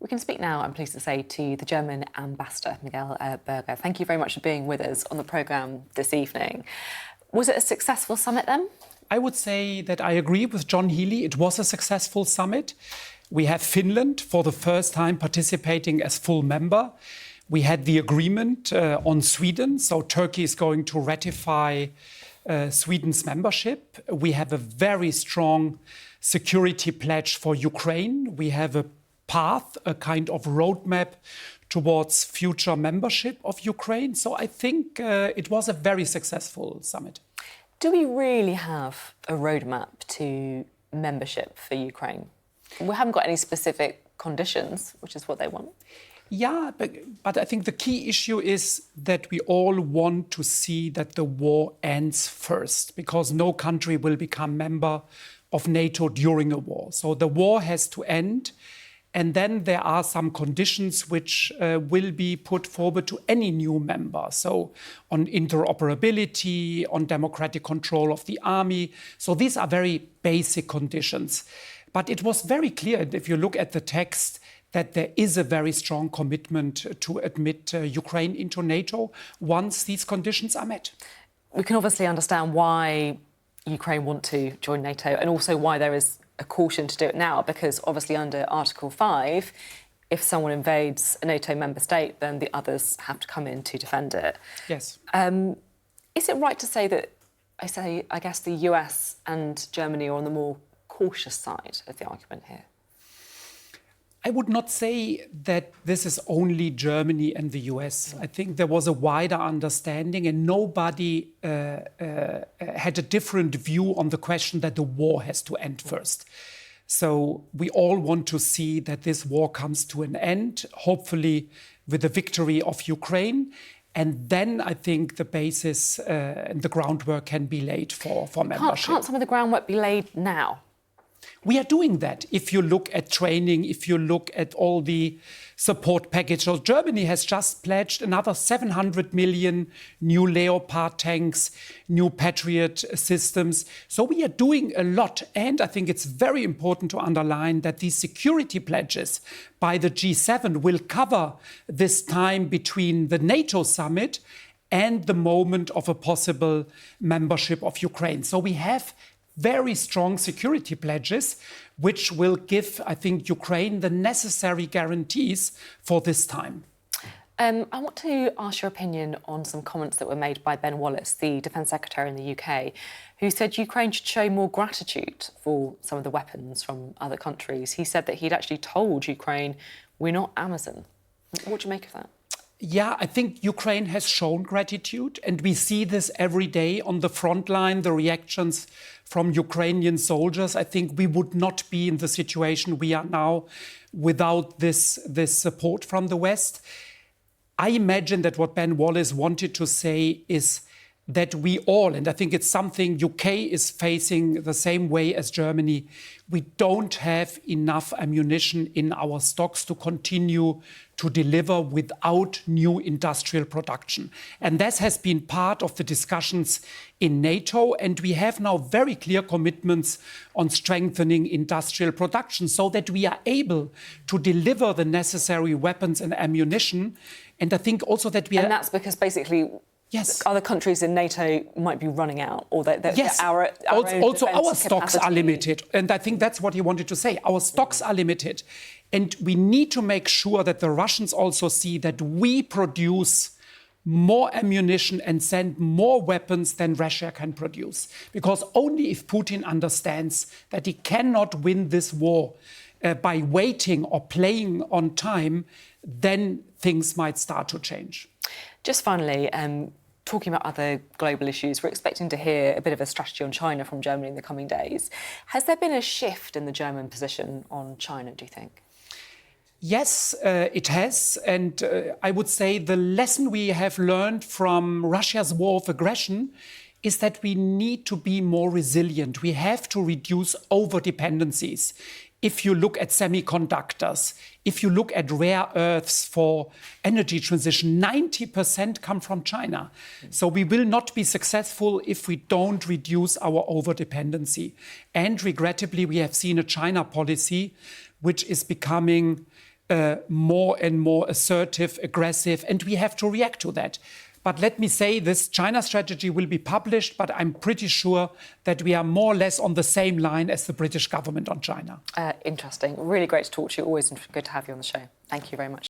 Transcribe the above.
We can speak now, I'm pleased to say, to the German ambassador, Miguel Berger. Thank you very much for being with us on the programme this evening. Was it a successful summit then? I would say that I agree with John Healey. It was a successful summit. We have Finland for the first time participating as full member. We had the agreement on Sweden, so Turkey is going to ratify Sweden's membership. We have a very strong security pledge for Ukraine. We have a path, a kind of roadmap towards future membership of Ukraine. So I think it was a very successful summit. Do we really have a roadmap to membership for Ukraine? We haven't got any specific conditions, which is what they want. Yeah, but I think the key issue is that we all want to see that the war ends first, because no country will become member of NATO during a war. So the war has to end. And then there are some conditions which will be put forward to any new member. So on interoperability, on democratic control of the army. So these are very basic conditions. But it was very clear, if you look at the text, that there is a very strong commitment to admit Ukraine into NATO once these conditions are met. We can obviously understand why Ukraine want to join NATO and also why there is a caution to do it now, because obviously under Article 5, if someone invades a NATO member state, then the others have to come in to defend it. Yes. Is it right to say that, I guess the US and Germany are on the more cautious side of the argument here? I would not say that this is only Germany and the US. I think there was a wider understanding and nobody had a different view on the question that the war has to end first. So we all want to see that this war comes to an end, hopefully with the victory of Ukraine. And then I think the basis and the groundwork can be laid for membership. Can't some of the groundwork be laid now? We are doing that. If you look at training, if you look at all the support packages, so Germany has just pledged another 700 million new Leopard tanks, new Patriot systems. So we are doing a lot. And I think it's very important to underline that these security pledges by the G7 will cover this time between the NATO summit and the moment of a possible membership of Ukraine. So we have very strong security pledges, which will give, I think, Ukraine the necessary guarantees for this time. I want to ask your opinion on some comments that were made by Ben Wallace, the Defence Secretary in the UK, who said Ukraine should show more gratitude for some of the weapons from other countries. He said that he'd actually told Ukraine, we're not Amazon. What do you make of that? Yeah, I think Ukraine has shown gratitude, and we see this every day on the front line, the reactions from Ukrainian soldiers. I think we would not be in the situation we are now without this support from the West. I imagine that what Ben Wallace wanted to say is that we all, and I think it's something UK is facing the same way as Germany, we don't have enough ammunition in our stocks to continue to deliver without new industrial production. And this has been part of the discussions in NATO, and we have now very clear commitments on strengthening industrial production so that we are able to deliver the necessary weapons and ammunition. And I think also that we are... And that's because basically... Yes. Other countries in NATO might be running out, or yes. Our also our stocks are limited. And I think that's what he wanted to say. Our stocks are limited. And we need to make sure that the Russians also see that we produce more ammunition and send more weapons than Russia can produce. Because only if Putin understands that he cannot win this war by waiting or playing on time, then things might start to change. Just finally, talking about other global issues, we're expecting to hear a bit of a strategy on China from Germany in the coming days. Has there been a shift in the German position on China, do you think? Yes, it has. And I would say the lesson we have learned from Russia's war of aggression is that we need to be more resilient. We have to reduce over-dependencies. If you look at semiconductors, if you look at rare earths for energy transition, 90% come from China. So we will not be successful if we don't reduce our over-dependency. And regrettably, we have seen a China policy which is becoming more and more assertive, aggressive, and we have to react to that. But let me say this, China strategy will be published, but I'm pretty sure that we are more or less on the same line as the British government on China. Interesting. Really great to talk to you. Always good to have you on the show. Thank you very much.